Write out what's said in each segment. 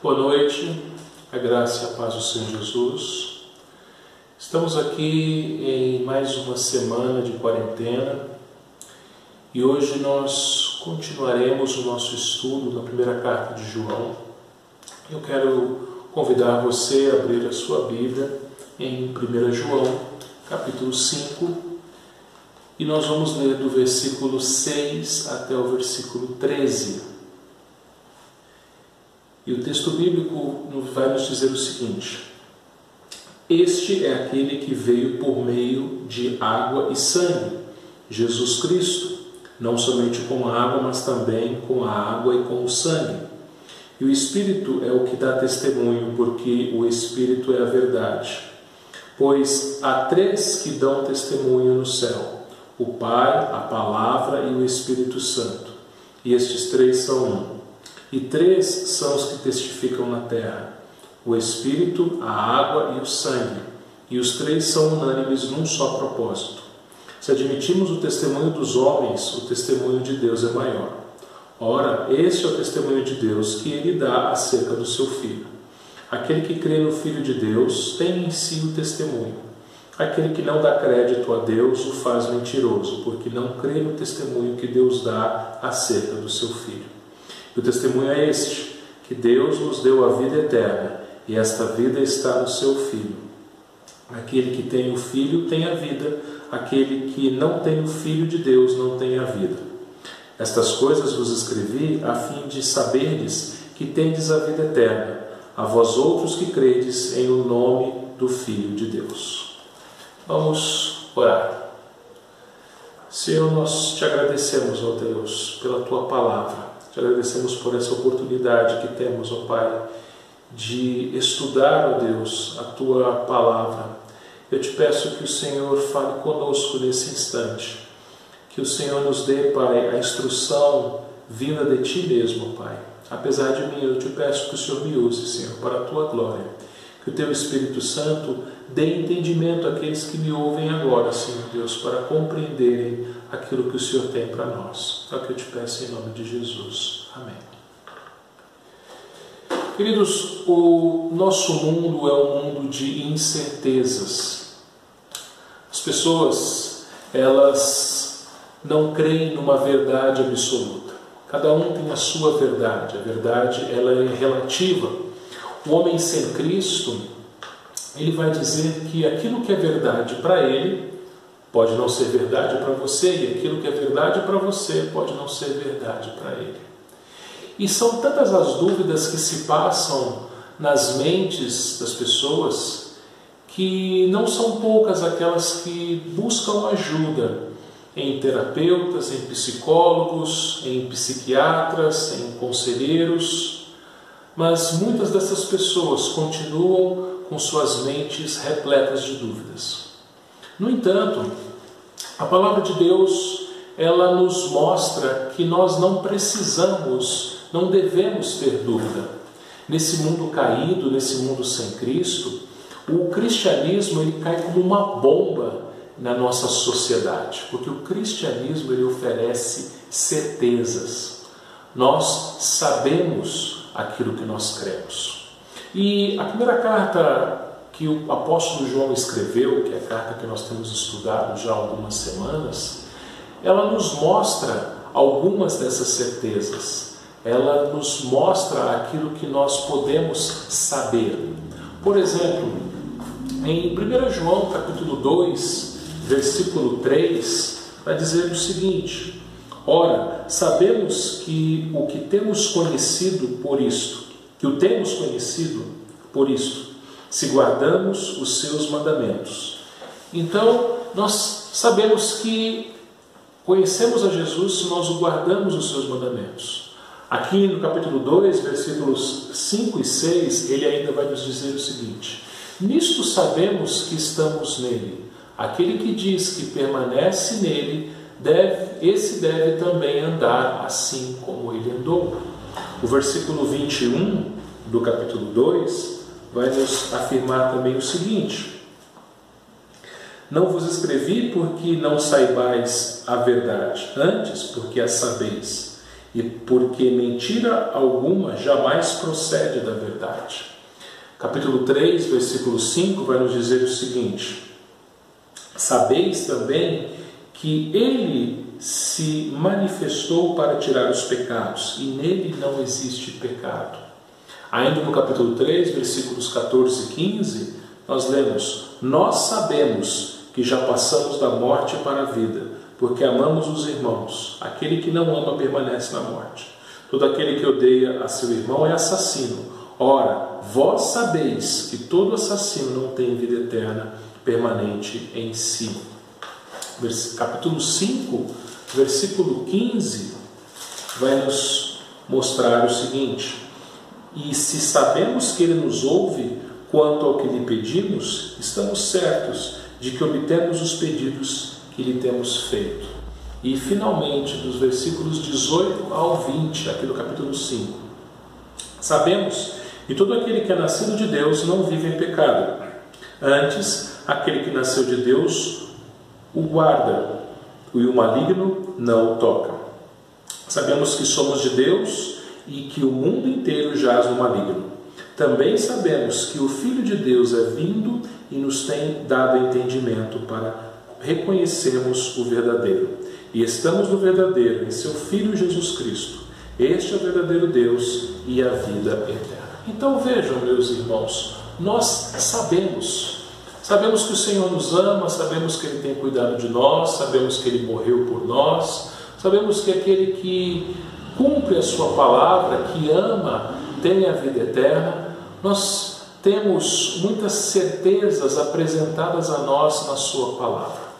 Boa noite, a graça e a paz do Senhor Jesus. Estamos aqui em mais uma semana de quarentena e hoje nós continuaremos o nosso estudo na primeira carta de João. Eu quero convidar você a abrir a sua Bíblia em 1 João, capítulo 5, e nós vamos ler do versículo 6 até o versículo 13. E o texto bíblico vai nos dizer o seguinte: Este é aquele que veio por meio de água e sangue, Jesus Cristo, não somente com a água, mas também com a água e com o sangue. E o Espírito é o que dá testemunho, porque o Espírito é a verdade. Pois há três que dão testemunho no céu: o Pai, a Palavra e o Espírito Santo. E estes três são um. E três são os que testificam na terra: o Espírito, a água e o sangue. E os três são unânimes num só propósito. Se admitimos o testemunho dos homens, o testemunho de Deus é maior. Ora, este é o testemunho de Deus que ele dá acerca do seu Filho. Aquele que crê no Filho de Deus tem em si o testemunho. Aquele que não dá crédito a Deus o faz mentiroso, porque não crê no testemunho que Deus dá acerca do seu Filho. E o testemunho é este, que Deus nos deu a vida eterna, e esta vida está no seu Filho. Aquele que tem o Filho tem a vida, aquele que não tem o Filho de Deus não tem a vida. Estas coisas vos escrevi a fim de saberdes que tendes a vida eterna, a vós outros que credes em o nome do Filho de Deus. Vamos orar. Senhor, nós te agradecemos, ó Deus, pela tua palavra. Te agradecemos por essa oportunidade que temos, ó Pai, de estudar, ó Deus, a tua palavra. Eu te peço que o Senhor fale conosco nesse instante. Que o Senhor nos dê, Pai, a instrução vinda de Ti mesmo, Pai. Apesar de mim, eu te peço que o Senhor me use, Senhor, para a Tua glória. Que o Teu Espírito Santo dê entendimento àqueles que me ouvem agora, Senhor Deus, para compreenderem aquilo que o Senhor tem para nós. É o que eu te peço em nome de Jesus. Amém. Queridos, o nosso mundo é um mundo de incertezas. As pessoas, elas não creem numa verdade absoluta. Cada um tem a sua verdade. A verdade, ela é relativa. O homem sem Cristo, ele vai dizer que aquilo que é verdade para ele pode não ser verdade para você, e aquilo que é verdade para você pode não ser verdade para ele. E são tantas as dúvidas que se passam nas mentes das pessoas que não são poucas aquelas que buscam ajuda em terapeutas, em psicólogos, em psiquiatras, em conselheiros. Mas muitas dessas pessoas continuam com suas mentes repletas de dúvidas. No entanto, a palavra de Deus, ela nos mostra que nós não precisamos, não devemos ter dúvida. Nesse mundo caído, nesse mundo sem Cristo, o cristianismo ele cai como uma bomba na nossa sociedade, porque o cristianismo ele oferece certezas. Nós sabemos aquilo que nós cremos. E a primeira carta que o apóstolo João escreveu, que é a carta que nós temos estudado já há algumas semanas, ela nos mostra algumas dessas certezas. Ela nos mostra aquilo que nós podemos saber. Por exemplo, em 1 João capítulo 2, versículo 3, vai dizer o seguinte: Ora, sabemos que o que temos conhecido por isto, se guardamos os seus mandamentos. Então, nós sabemos que conhecemos a Jesus se nós guardamos os seus mandamentos. Aqui no capítulo 2, versículos 5 e 6, ele ainda vai nos dizer o seguinte: Nisto sabemos que estamos nele. Aquele que diz que permanece nele, esse deve também andar assim como ele andou. O versículo 21 do capítulo 2 vai nos afirmar também o seguinte: Não vos escrevi porque não saibais a verdade, antes porque a sabeis, e porque mentira alguma jamais procede da verdade. Capítulo 3, versículo 5 vai nos dizer o seguinte: sabeis também que ele se manifestou para tirar os pecados, e nele não existe pecado. Ainda no capítulo 3, versículos 14 e 15, nós lemos: nós sabemos que já passamos da morte para a vida, porque amamos os irmãos. Aquele que não ama permanece na morte. Todo aquele que odeia a seu irmão é assassino. Ora, vós sabeis que todo assassino não tem vida eterna permanente em si. Capítulo 5, versículo 15, vai nos mostrar o seguinte: e se sabemos que ele nos ouve quanto ao que lhe pedimos, estamos certos de que obtemos os pedidos que lhe temos feito. E finalmente, dos versículos 18 ao 20, aqui do capítulo 5, sabemos que todo aquele que é nascido de Deus não vive em pecado. Antes, aquele que nasceu de Deus o guarda, e o maligno não o toca. Sabemos que somos de Deus e que o mundo inteiro jaz no maligno. Também sabemos que o Filho de Deus é vindo e nos tem dado entendimento para reconhecermos o verdadeiro. E estamos no verdadeiro, em seu Filho Jesus Cristo. Este é o verdadeiro Deus e a vida eterna. Então vejam, meus irmãos, nós sabemos que o Senhor nos ama, sabemos que Ele tem cuidado de nós, sabemos que Ele morreu por nós, sabemos que aquele que cumpre a sua palavra, que ama, tem a vida eterna. Nós temos muitas certezas apresentadas a nós na sua palavra.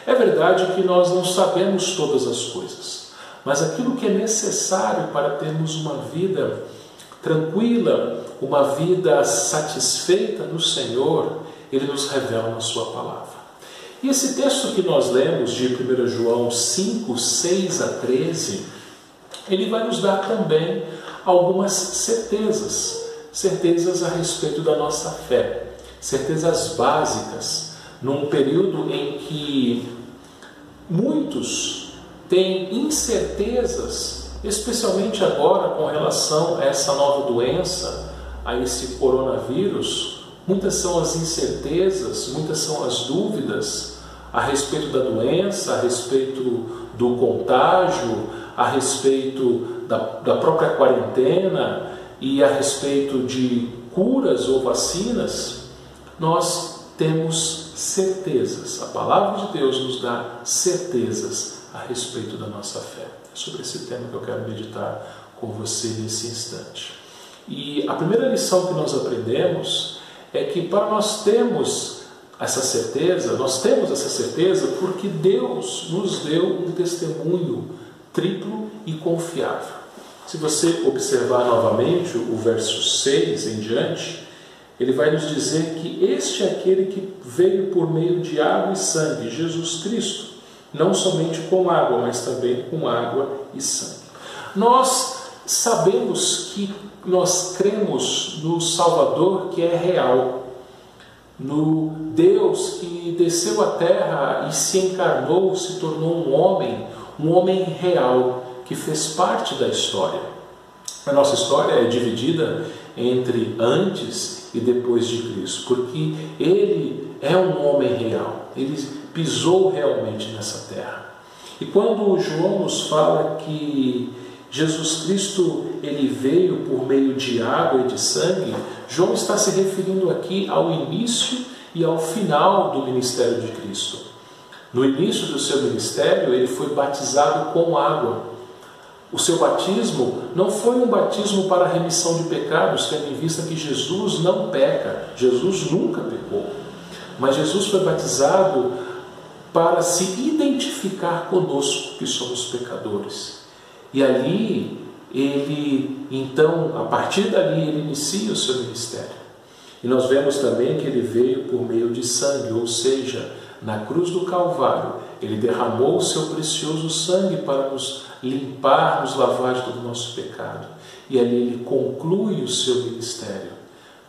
É verdade que nós não sabemos todas as coisas, mas aquilo que é necessário para termos uma vida tranquila, uma vida satisfeita no Senhor, Ele nos revela na sua palavra. E esse texto que nós lemos de 1 João 5, 6 a 13, ele vai nos dar também algumas certezas a respeito da nossa fé, certezas básicas, num período em que muitos têm incertezas, especialmente agora com relação a essa nova doença, a esse coronavírus. Muitas são as incertezas, muitas são as dúvidas a respeito da doença, a respeito do contágio, a respeito da própria quarentena e a respeito de curas ou vacinas. Nós temos certezas. A palavra de Deus nos dá certezas a respeito da nossa fé. É sobre esse tema que eu quero meditar com você nesse instante. E a primeira lição que nós aprendemos é que para nós termos essa certeza, porque Deus nos deu um testemunho triplo e confiável. Se você observar novamente o verso 6 em diante, ele vai nos dizer que este é aquele que veio por meio de água e sangue, Jesus Cristo, não somente com água, mas também com água e sangue. Nós sabemos que nós cremos no Salvador que é real, no Deus que desceu à terra e se encarnou, se tornou um homem real, que fez parte da história. A nossa história é dividida entre antes e depois de Cristo, porque Ele é um homem real, Ele pisou realmente nessa terra. E quando João nos fala que Jesus Cristo ele veio por meio de água e de sangue, João está se referindo aqui ao início e ao final do ministério de Cristo. No início do seu ministério, ele foi batizado com água. O seu batismo não foi um batismo para a remissão de pecados, tendo em vista que Jesus não peca, Jesus nunca pecou. Mas Jesus foi batizado para se identificar conosco, que somos pecadores. E ali, a partir dali, ele inicia o seu ministério. E nós vemos também que ele veio por meio de sangue, ou seja, na cruz do Calvário, ele derramou o seu precioso sangue para nos limpar, nos lavar de todo o nosso pecado. E ali ele conclui o seu ministério.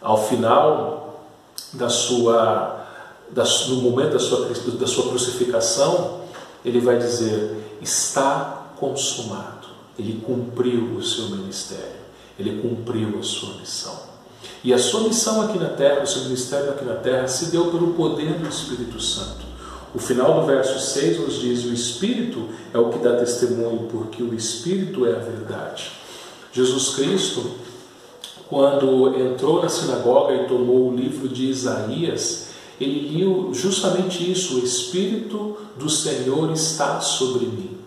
Ao final no momento da sua crucificação, ele vai dizer: está consumado. ele cumpriu o seu ministério, ele cumpriu a sua missão. E a sua missão aqui na terra, o seu ministério aqui na terra, se deu pelo poder do Espírito Santo. O final do verso 6 nos diz: o Espírito é o que dá testemunho, porque o Espírito é a verdade. Jesus Cristo, quando entrou na sinagoga e tomou o livro de Isaías, ele liu justamente isso: o Espírito do Senhor está sobre mim.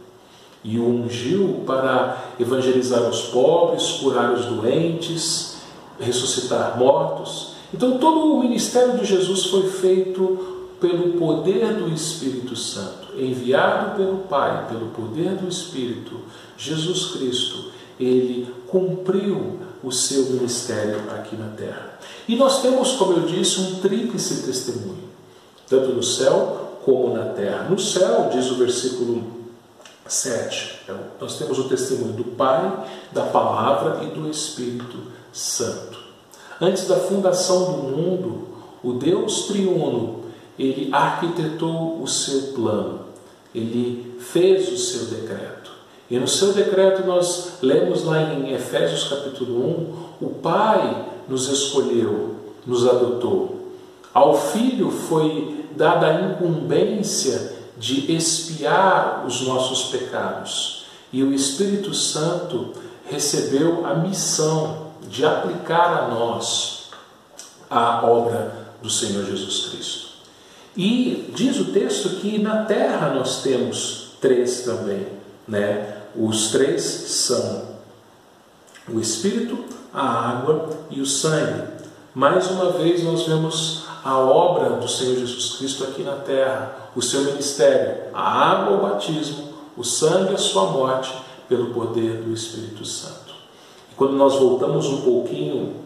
E o ungiu para evangelizar os pobres, curar os doentes, ressuscitar mortos. Então todo o ministério de Jesus foi feito pelo poder do Espírito Santo, enviado pelo Pai, pelo poder do Espírito. Jesus Cristo, ele cumpriu o seu ministério aqui na terra. E nós temos, como eu disse, um tríplice testemunho, tanto no céu como na terra. No céu, diz o versículo 7, nós temos o testemunho do Pai, da Palavra e do Espírito Santo. Antes da fundação do mundo, o Deus triuno, ele arquitetou o seu plano, ele fez o seu decreto. E no seu decreto nós lemos lá em Efésios capítulo 1, o Pai nos escolheu, nos adotou. Ao Filho foi dada a incumbência de expiar os nossos pecados. E o Espírito Santo recebeu a missão de aplicar a nós a obra do Senhor Jesus Cristo. E diz o texto que na terra nós temos três também, né? Os três são o Espírito, a água e o sangue. Mais uma vez nós vemos a obra do Senhor Jesus Cristo aqui na terra, o seu ministério, a água, o batismo, o sangue, a sua morte, pelo poder do Espírito Santo. E quando nós voltamos um pouquinho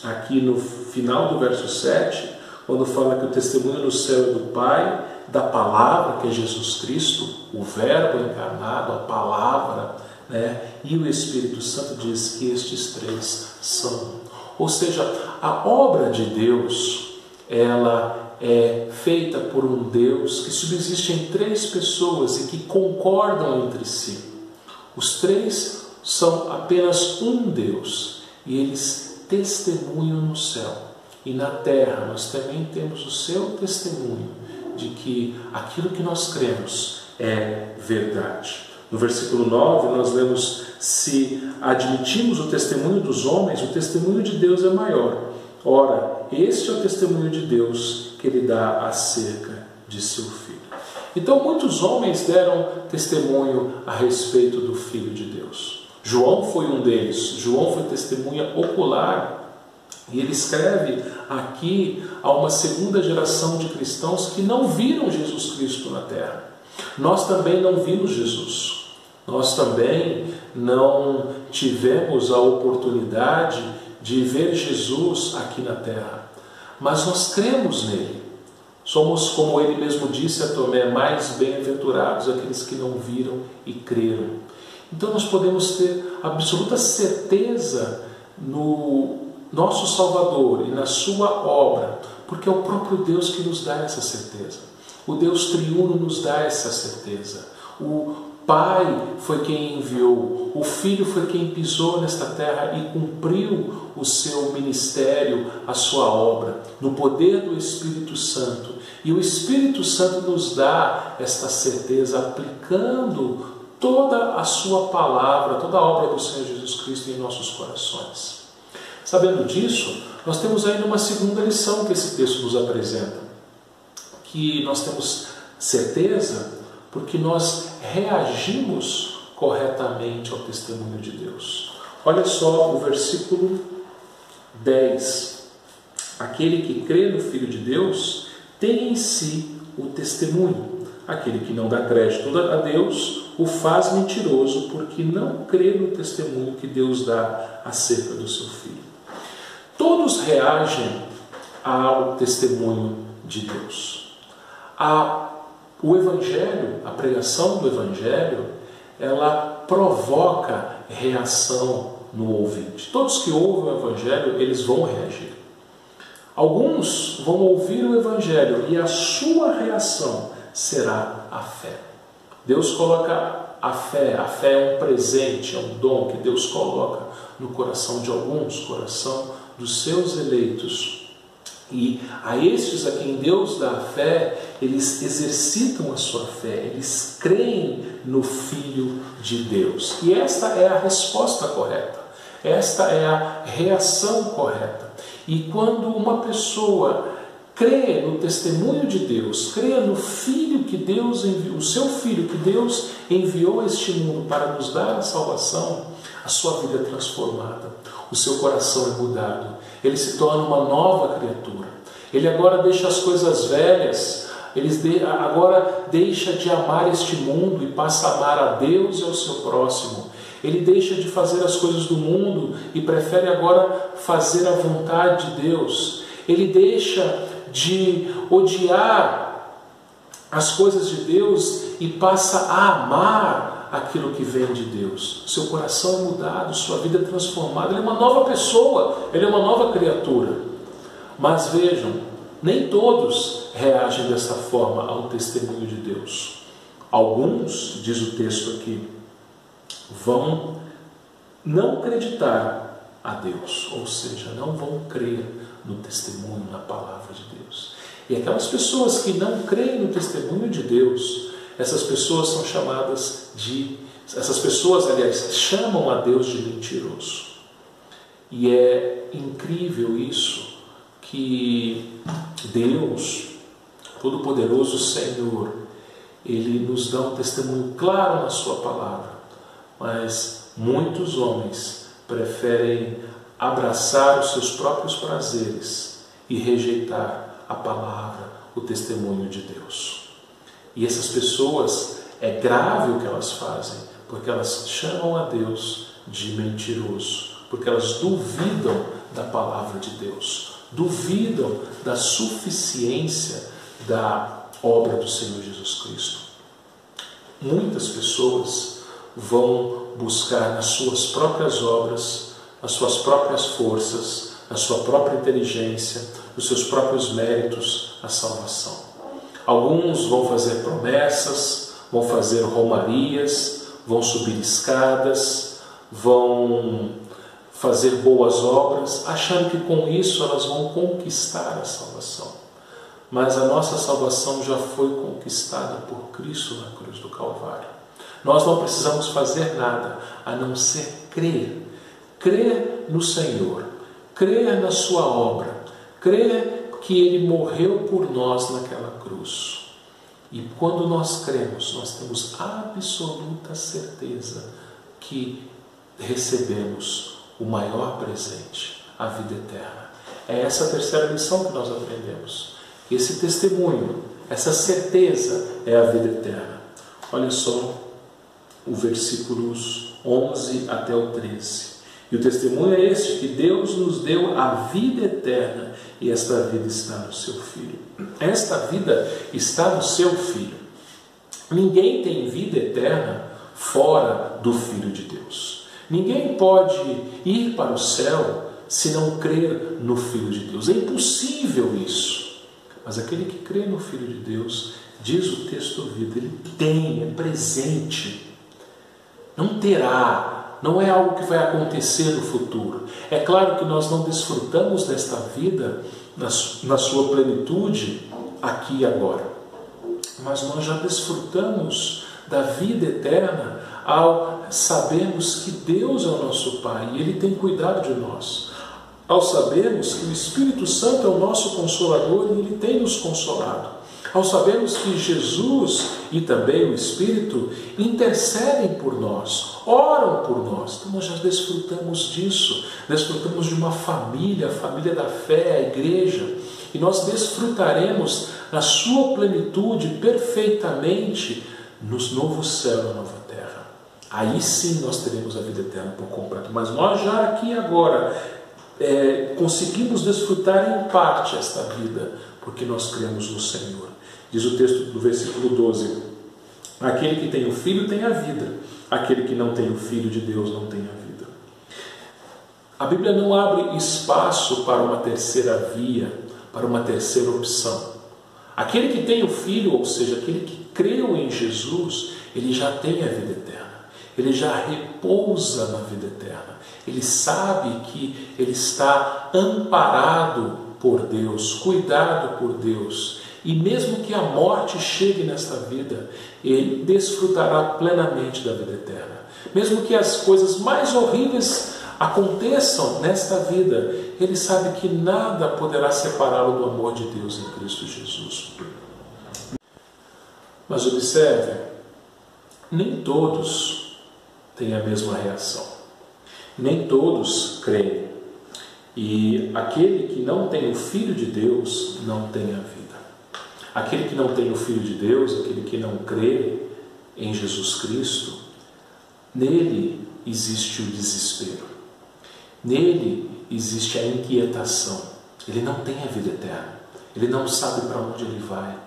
aqui no final do verso 7, quando fala que o testemunho no céu é do Pai, da palavra, que é Jesus Cristo, o Verbo encarnado, a palavra, né? E o Espírito Santo diz que estes três são. Ou seja, a obra de Deus, ela é feita por um Deus que subsiste em três pessoas e que concordam entre si. Os três são apenas um Deus e eles testemunham no céu. E na terra nós também temos o seu testemunho de que aquilo que nós cremos é verdade. No versículo 9 nós lemos: se admitimos o testemunho dos homens, o testemunho de Deus é maior. Ora, este é o testemunho de Deus que ele dá acerca de seu Filho. Então muitos homens deram testemunho a respeito do Filho de Deus. João foi um deles. João foi testemunha ocular. E ele escreve aqui a uma segunda geração de cristãos que não viram Jesus Cristo na terra. Nós também não vimos Jesus. Nós também não tivemos a oportunidade de ver Jesus aqui na terra. Mas nós cremos nele. Somos, como ele mesmo disse a Tomé, mais bem-aventurados aqueles que não viram e creram. Então nós podemos ter absoluta certeza no nosso Salvador e na sua obra, porque é o próprio Deus que nos dá essa certeza. O Deus triuno nos dá essa certeza. O Pai foi quem enviou, o Filho foi quem pisou nesta terra e cumpriu o seu ministério, a sua obra, no poder do Espírito Santo. E o Espírito Santo nos dá esta certeza aplicando toda a sua palavra, toda a obra do Senhor Jesus Cristo em nossos corações. Sabendo disso, nós temos ainda uma segunda lição que esse texto nos apresenta, que nós temos certeza porque nós reagimos corretamente ao testemunho de Deus. Olha só o versículo 10. Aquele que crê no Filho de Deus tem em si o testemunho. Aquele que não dá crédito a Deus o faz mentiroso, porque não crê no testemunho que Deus dá acerca do seu Filho. Todos reagem ao testemunho de Deus. O Evangelho, a pregação do Evangelho, ela provoca reação no ouvinte. Todos que ouvem o Evangelho, eles vão reagir. Alguns vão ouvir o Evangelho e a sua reação será a fé. Deus coloca A fé é um presente, é um dom que Deus coloca no coração de alguns, coração dos seus eleitos. E a estes a quem Deus dá a fé, eles exercitam a sua fé, eles creem no Filho de Deus. E esta é a resposta correta, esta é a reação correta. E quando uma pessoa crê no testemunho de Deus, crê no Filho que Deus enviou, o seu Filho que Deus enviou a este mundo para nos dar a salvação, a sua vida é transformada, o seu coração é mudado, ele se torna uma nova criatura. Ele agora deixa as coisas velhas, agora deixa de amar este mundo e passa a amar a Deus e ao seu próximo. Ele deixa de fazer as coisas do mundo e prefere agora fazer a vontade de Deus. Ele deixa de odiar as coisas de Deus e passa a amar aquilo que vem de Deus. Seu coração é mudado, sua vida é transformada, ele é uma nova pessoa, ele é uma nova criatura. Mas vejam, nem todos reagem dessa forma ao testemunho de Deus. Alguns, diz o texto aqui, vão não acreditar a Deus, ou seja, não vão crer no testemunho, na palavra de Deus. E aquelas pessoas que não creem no testemunho de Deus, essas pessoas são chamadas de... Essas pessoas, aliás, chamam a Deus de mentiroso. E é incrível isso, que Deus, Todo-Poderoso Senhor, Ele nos dá um testemunho claro na sua palavra, mas muitos homens preferem abraçar os seus próprios prazeres e rejeitar a palavra, o testemunho de Deus. E essas pessoas, é grave o que elas fazem, porque elas chamam a Deus de mentiroso, porque elas duvidam da palavra de Deus, duvidam da suficiência da obra do Senhor Jesus Cristo. Muitas pessoas vão buscar nas suas próprias obras, nas suas próprias forças, na sua própria inteligência, nos seus próprios méritos, a salvação. Alguns vão fazer promessas, vão fazer romarias, vão subir escadas, vão fazer boas obras, achando que com isso elas vão conquistar a salvação. Mas a nossa salvação já foi conquistada por Cristo na cruz do Calvário. Nós não precisamos fazer nada a não ser crer. Crer no Senhor, crer na sua obra, crer que Ele morreu por nós naquela cruz. E quando nós cremos, nós temos absoluta certeza que recebemos o maior presente, a vida eterna. É essa a terceira lição que nós aprendemos. Esse testemunho, essa certeza é a vida eterna. Olha só o versículos 11 até o 13. E o testemunho é este, que Deus nos deu a vida eterna, e esta vida está no seu Filho. Esta vida está no seu Filho. Ninguém tem vida eterna fora do Filho de Deus. Ninguém pode ir para o céu se não crer no Filho de Deus. É impossível isso. Mas aquele que crê no Filho de Deus, diz o texto ouvido, ele tem, é presente. Não terá, não é algo que vai acontecer no futuro. É claro que nós não desfrutamos desta vida na sua plenitude aqui e agora. Mas nós já desfrutamos da vida eterna ao sabermos que Deus é o nosso Pai e Ele tem cuidado de nós. Ao sabermos que o Espírito Santo é o nosso Consolador e Ele tem nos consolado. Ao sabermos que Jesus e também o Espírito intercedem por nós, oram por nós. Então nós já desfrutamos disso, desfrutamos de uma família, a família da fé, a igreja. E nós desfrutaremos na sua plenitude perfeitamente no novo céu e na nova terra. Aí sim nós teremos a vida eterna por completo. Mas nós já aqui e agora conseguimos desfrutar em parte esta vida, porque nós cremos no Senhor. Diz o texto do versículo 12: aquele que tem o Filho tem a vida, aquele que não tem o Filho de Deus não tem a vida. A Bíblia não abre espaço para uma terceira via, para uma terceira opção. Aquele que tem o Filho, ou seja, aquele que creu em Jesus, ele já tem a vida eterna, ele já repousa na vida eterna, ele sabe que ele está amparado por Deus, cuidado por Deus, e mesmo que a morte chegue nesta vida, ele desfrutará plenamente da vida eterna. Mesmo que as coisas mais horríveis aconteçam nesta vida, ele sabe que nada poderá separá-lo do amor de Deus em Cristo Jesus. Mas observe, nem todos têm a mesma reação. Nem todos creem. E aquele que não tem o Filho de Deus não tem a vida. Aquele que não tem o Filho de Deus, aquele que não crê em Jesus Cristo, nele existe o desespero. Nele existe a inquietação. Ele não tem a vida eterna. Ele não sabe para onde ele vai.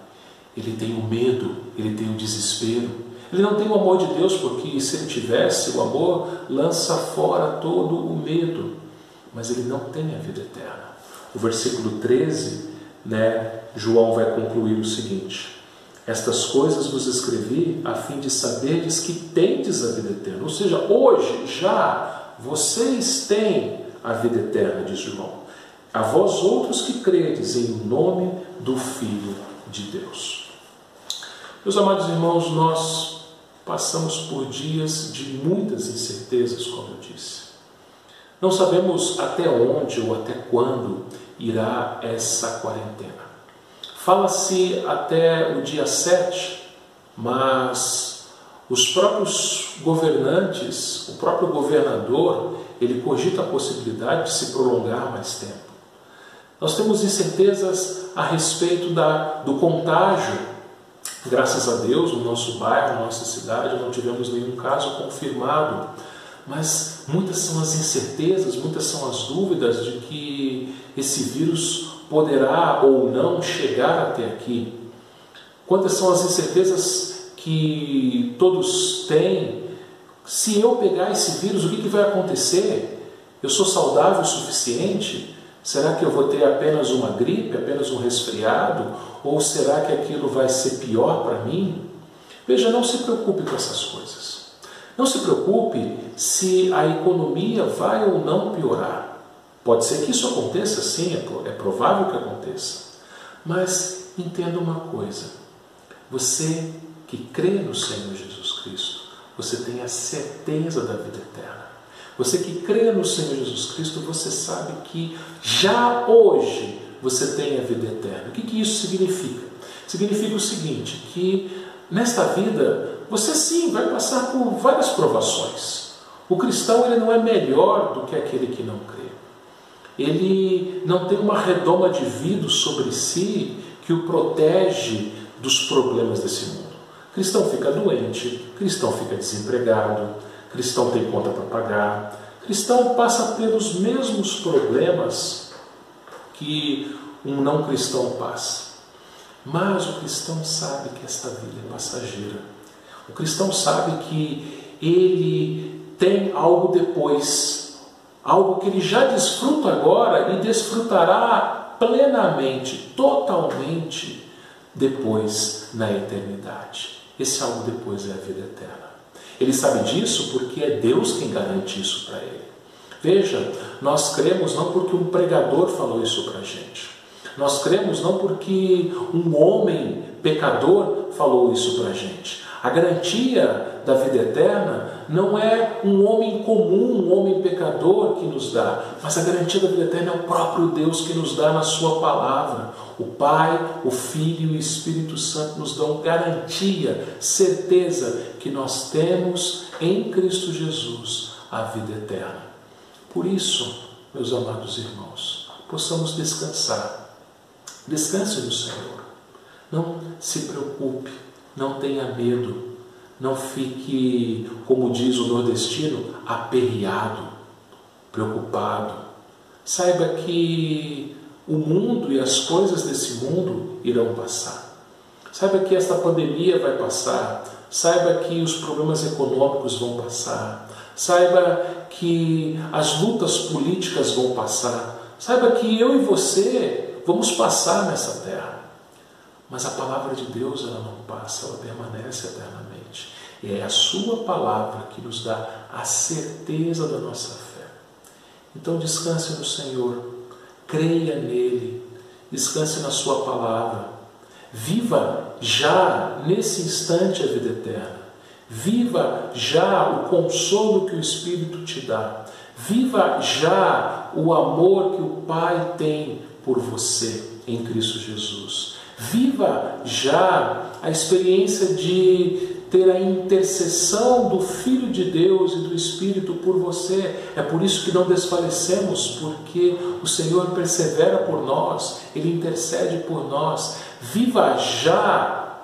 Ele tem o medo, ele tem o desespero. Ele não tem o amor de Deus, porque se ele tivesse, o amor lança fora todo o medo. Mas ele não tem a vida eterna. O versículo 13, João vai concluir o seguinte: estas coisas vos escrevi a fim de saberdes que tendes a vida eterna. Ou seja, hoje já vocês têm a vida eterna, diz João. A vós outros que credes em nome do Filho de Deus. Meus amados irmãos, nós passamos por dias de muitas incertezas, como eu disse. Não sabemos até onde ou até quando irá essa quarentena. Fala-se até o dia 7, mas os próprios governantes, o próprio governador, ele cogita a possibilidade de se prolongar mais tempo. Nós temos incertezas a respeito do contágio. Graças a Deus, no nosso bairro, na nossa cidade, não tivemos nenhum caso confirmado. Mas muitas são as incertezas, muitas são as dúvidas de que esse vírus poderá ou não chegar até aqui. Quantas são as incertezas que todos têm? Se eu pegar esse vírus, o que vai acontecer? Eu sou saudável o suficiente? Será que eu vou ter apenas uma gripe, apenas um resfriado? Ou será que aquilo vai ser pior para mim? Veja, não se preocupe com essas coisas. Não se preocupe se a economia vai ou não piorar. Pode ser que isso aconteça, sim, é provável que aconteça. Mas entenda uma coisa: você que crê no Senhor Jesus Cristo, você tem a certeza da vida eterna. Você que crê no Senhor Jesus Cristo, você sabe que já hoje você tem a vida eterna. O que isso significa? Significa o seguinte, que nesta vida você sim vai passar por várias provações. O cristão ele não é melhor do que aquele que não crê. Ele não tem uma redoma de vidro sobre si que o protege dos problemas desse mundo. Cristão fica doente, cristão fica desempregado, cristão tem conta para pagar, cristão passa pelos mesmos problemas que um não cristão passa. Mas o cristão sabe que esta vida é passageira. O cristão sabe que ele tem algo depois, algo que ele já desfruta agora e desfrutará plenamente, totalmente depois na eternidade. Esse algo depois é a vida eterna. Ele sabe disso porque é Deus quem garante isso para ele. Veja, nós cremos não porque um pregador falou isso para a gente. Nós cremos não porque um homem pecador falou isso para a gente. A garantia da vida eterna não é um homem comum, um homem pecador que nos dá, mas a garantia da vida eterna é o próprio Deus que nos dá na sua palavra. O Pai, o Filho e o Espírito Santo nos dão garantia, certeza que nós temos em Cristo Jesus a vida eterna. Por isso, meus amados irmãos, possamos descansar. Descanse no Senhor. Não se preocupe, não tenha medo, não fique, como diz o nordestino, aperreado, preocupado. Saiba que o mundo e as coisas desse mundo irão passar. Saiba que esta pandemia vai passar. Saiba que os problemas econômicos vão passar. Saiba que as lutas políticas vão passar. Saiba que eu e você vamos passar nessa terra. Mas a palavra de Deus ela não passa, ela permanece eternamente. É a sua palavra que nos dá a certeza da nossa fé. Então descanse no Senhor, creia nele, descanse na sua palavra. Viva já nesse instante a vida eterna. Viva já o consolo que o Espírito te dá. Viva já o amor que o Pai tem por você em Cristo Jesus. Viva já a experiência de ter a intercessão do Filho de Deus e do Espírito por você. É por isso que não desfalecemos, porque o Senhor persevera por nós, Ele intercede por nós. Viva já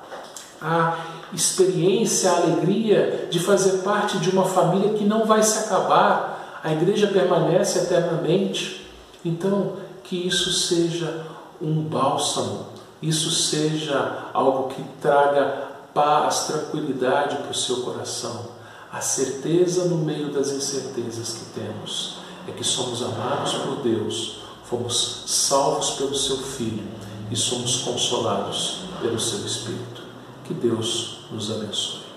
a experiência, a alegria de fazer parte de uma família que não vai se acabar. A igreja permanece eternamente. Então, que isso seja um bálsamo, isso seja algo que traga paz, tranquilidade para o seu coração. A certeza no meio das incertezas que temos é que somos amados por Deus, fomos salvos pelo seu Filho e somos consolados pelo seu Espírito. Que Deus nos abençoe.